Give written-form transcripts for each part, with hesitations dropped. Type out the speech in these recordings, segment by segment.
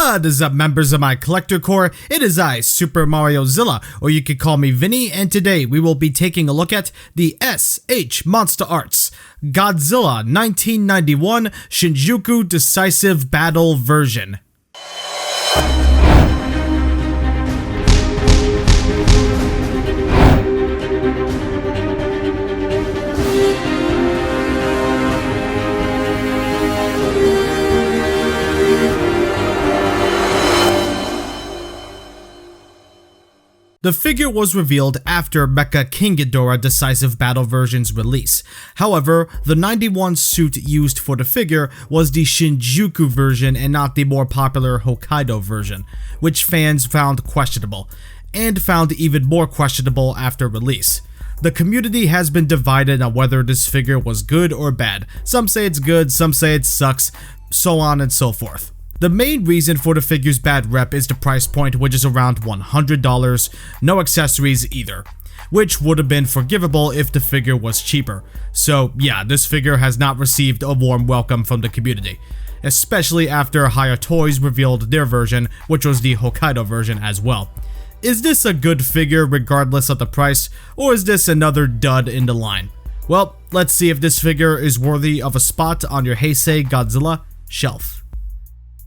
What is up, members of my collector corps? It is I, Super Mario Zilla, or you could call me Vinny, and today we will be taking a look at the S.H.MonsterArts Godzilla 1991 Shinjuku Decisive Battle version. The figure was revealed after Mecha King Ghidorah Decisive Battle version's release. However, the 91 suit used for the figure was the Shinjuku version and not the more popular Hokkaido version, which fans found questionable, and found even more questionable after release. The community has been divided on whether this figure was good or bad. Some say it's good, some say it sucks, so on and so forth. The main reason for the figure's bad rep is the price point, which is around $100, no accessories either, which would have been forgivable if the figure was cheaper. So yeah, this figure has not received a warm welcome from the community, especially after Higher Toys revealed their version, which was the Hokkaido version as well. Is this a good figure regardless of the price, or is this another dud in the line? Well, let's see if this figure is worthy of a spot on your Heisei Godzilla shelf.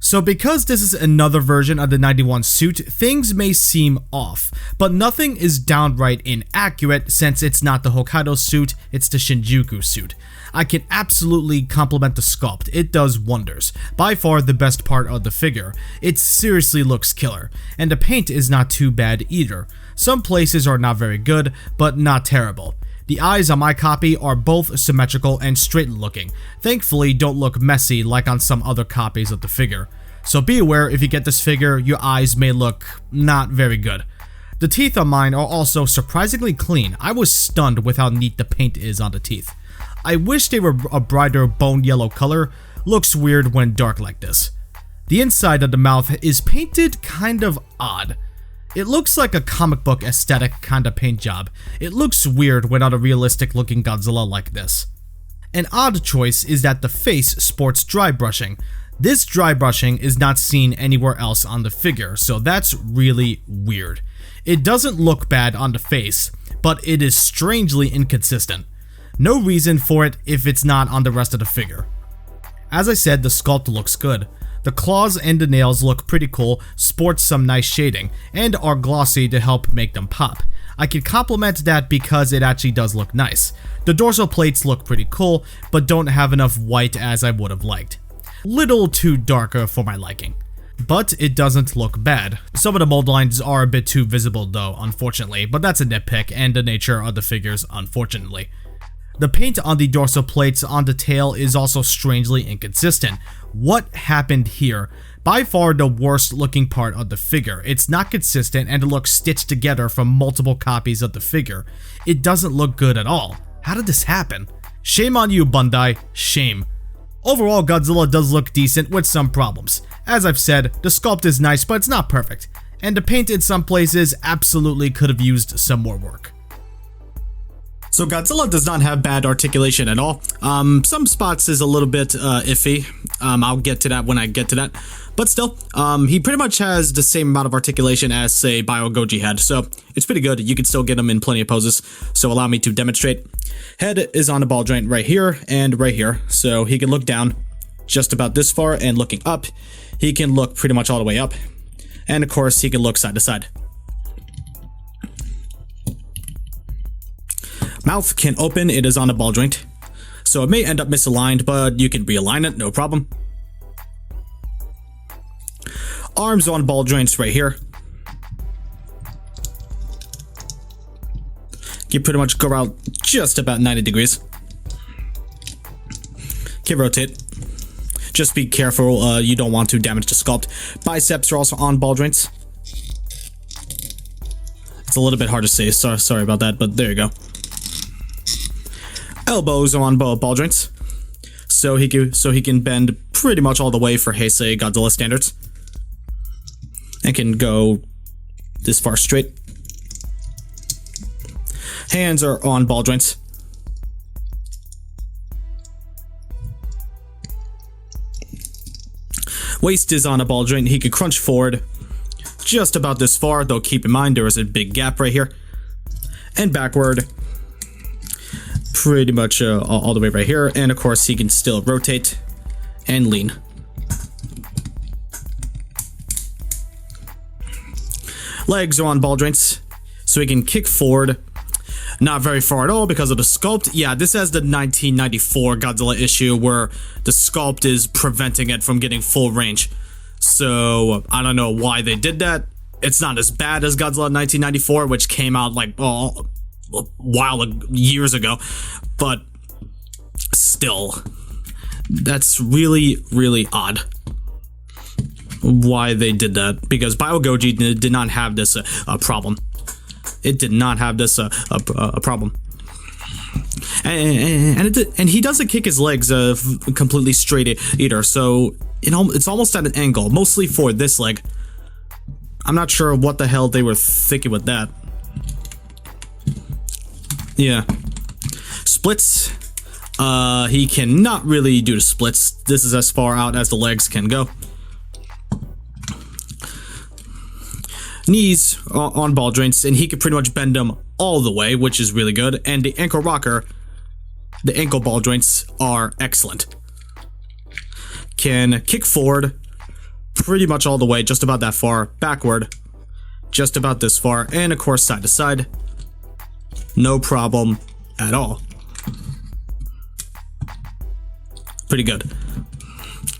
So because this is another version of the 91 suit, things may seem off, but nothing is downright inaccurate since it's not the Hokkaido suit, it's the Shinjuku suit. I can absolutely compliment the sculpt, it does wonders. By far the best part of the figure. It seriously looks killer, and the paint is not too bad either. Some places are not very good, but not terrible. The eyes on my copy are both symmetrical and straight looking, thankfully don't look messy like on some other copies of the figure. So be aware if you get this figure, your eyes may look not very good. The teeth on mine are also surprisingly clean. I was stunned with how neat the paint is on the teeth. I wish they were a brighter bone yellow color, looks weird when dark like this. The inside of the mouth is painted kind of odd. It looks like a comic book aesthetic kind of paint job. It looks weird without a realistic looking Godzilla like this. An odd choice is that the face sports dry brushing. This dry brushing is not seen anywhere else on the figure, so that's really weird. It doesn't look bad on the face, but it is strangely inconsistent. No reason for it if it's not on the rest of the figure. As I said, the sculpt looks good. The claws and the nails look pretty cool, sports some nice shading, and are glossy to help make them pop. I can compliment that because it actually does look nice. The dorsal plates look pretty cool, but don't have enough white as I would have liked. Little too darker for my liking. But it doesn't look bad. Some of the mold lines are a bit too visible though, unfortunately, but that's a nitpick and the nature of the figures, unfortunately. The paint on the dorsal plates on the tail is also strangely inconsistent. What happened here? By far the worst looking part of the figure. It's not consistent and it looks stitched together from multiple copies of the figure. It doesn't look good at all. How did this happen? Shame on you, Bandai. Shame. Overall, Godzilla does look decent with some problems. As I've said, the sculpt is nice, but it's not perfect. And the paint in some places absolutely could have used some more work. So Godzilla does not have bad articulation at all. Some spots is a little bit iffy. I'll get to that when I get to that. But still, he pretty much has the same amount of articulation as, say, Bio Goji had. So it's pretty good. You can still get him in plenty of poses. So allow me to demonstrate. Head is on the ball joint right here and right here. So he can look down just about this far, and looking up, he can look pretty much all the way up. And of course, he can look side to side. Mouth can open, it is on a ball joint, so it may end up misaligned, but you can realign it, no problem. Arms on ball joints right here. You pretty much go out just about 90 degrees. Can rotate. Just be careful, you don't want to damage the sculpt. Biceps are also on ball joints. It's a little bit hard to say, sorry about that, but there you go. Elbows on ball joints, so he can bend pretty much all the way for Heisei Godzilla standards, and can go this far straight. Hands are on ball joints. Waist is on a ball joint. He could crunch forward just about this far, though keep in mind there is a big gap right here. And backward, pretty much all the way right here. And of course, he can still rotate and lean. Legs are on ball joints, so he can kick forward. Not very far at all because of the sculpt. Yeah, this has the 1994 Godzilla issue where the sculpt is preventing it from getting full range. So, I don't know why they did that. It's not as bad as Godzilla 1994, which came out like a while, years ago. But still, that's really, really odd why they did that. Because BioGoji did not have this problem. It did not have this problem. And he doesn't kick his legs completely straight either, so it's almost at an angle, mostly for this leg. I'm not sure what the hell they were thinking with that. Yeah. Splits. He cannot really do the splits. This is as far out as the legs can go. Knees on ball joints, and he can pretty much bend them all the way, which is really good. And the ankle rocker, the ankle ball joints are excellent. Can kick forward pretty much all the way, just about that far. Backward, just about this far. And of course, side to side. No problem at all. Pretty good.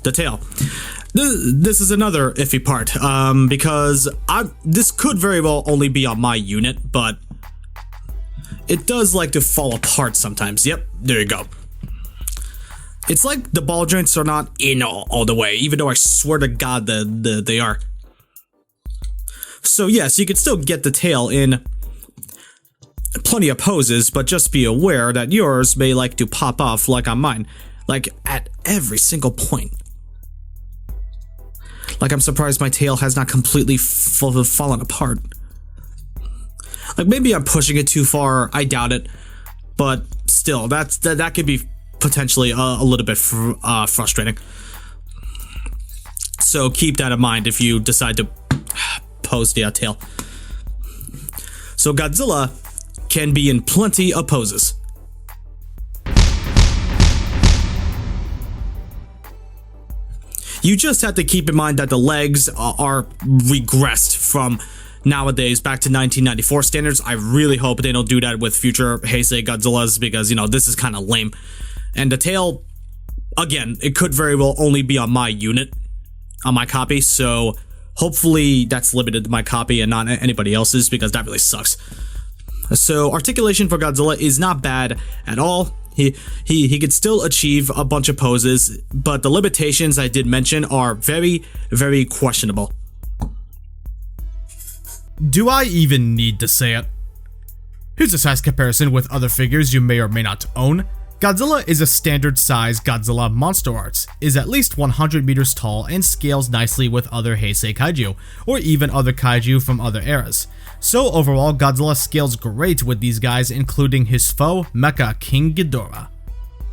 The tail. This is another iffy part, because this could very well only be on my unit, but it does like to fall apart sometimes. Yep, there you go. It's like the ball joints are not in all the way, even though I swear to God they are. So yes, you could still get the tail in plenty of poses, but just be aware that yours may like to pop off like on mine, like at every single point. Like, I'm surprised my tail has not completely fallen apart. Like, maybe I'm pushing it too far. I doubt it. But still, that could be potentially a little bit frustrating. So keep that in mind if you decide to pose the tail. So Godzilla can be in plenty of poses. You just have to keep in mind that the legs are regressed from nowadays back to 1994 standards. I really hope they don't do that with future Heisei Godzillas because, this is kind of lame. And the tail, again, it could very well only be on my unit, on my copy, so hopefully that's limited to my copy and not anybody else's because that really sucks. So articulation for Godzilla is not bad at all. He could still achieve a bunch of poses, but the limitations I did mention are very, very questionable. Do I even need to say it? Here's a size comparison with other figures you may or may not own. Godzilla is a standard size Godzilla MonsterArts, is at least 100 meters tall and scales nicely with other Heisei kaiju, or even other kaiju from other eras. So overall, Godzilla scales great with these guys, including his foe, Mecha King Ghidorah.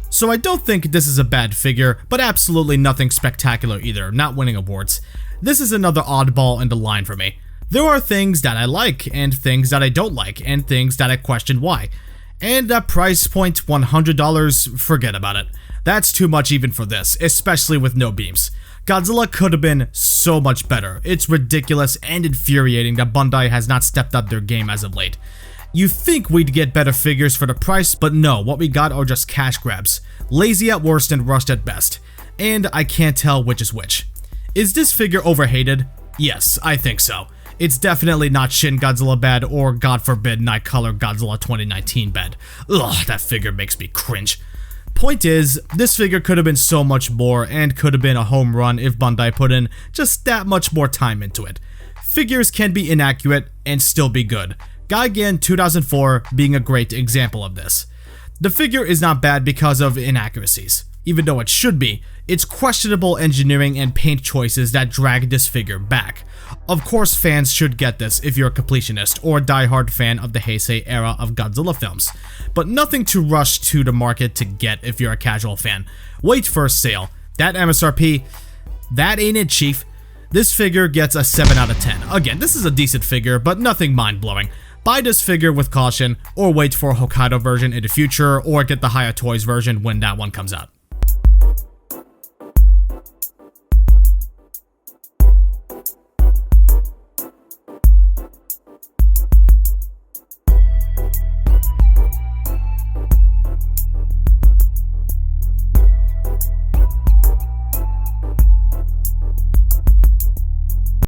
So I don't think this is a bad figure, but absolutely nothing spectacular either, not winning awards. This is another oddball in the line for me. There are things that I like, and things that I don't like, and things that I question why. And that price point, $100, forget about it. That's too much even for this, especially with no beams. Godzilla could have been so much better. It's ridiculous and infuriating that Bandai has not stepped up their game as of late. You think we'd get better figures for the price, but no, what we got are just cash grabs. Lazy at worst and rushed at best. And I can't tell which is which. Is this figure overhated? Yes, I think so. It's definitely not Shin Godzilla bad or, God forbid, Nightcrawler Godzilla 2019 bad. Ugh, that figure makes me cringe. Point is, this figure could have been so much more and could have been a home run if Bandai put in just that much more time into it. Figures can be inaccurate and still be good. Gigan 2004 being a great example of this. The figure is not bad because of inaccuracies. Even though it should be, it's questionable engineering and paint choices that drag this figure back. Of course, fans should get this if you're a completionist or a diehard fan of the Heisei era of Godzilla films, but nothing to rush to the market to get if you're a casual fan. Wait for a sale. That MSRP, That ain't it, Chief. This figure gets a 7 out of 10. Again, this is a decent figure, but nothing mind-blowing. Buy this figure with caution, or wait for a Hokkaido version in the future, or get the Haya Toys version when that one comes out.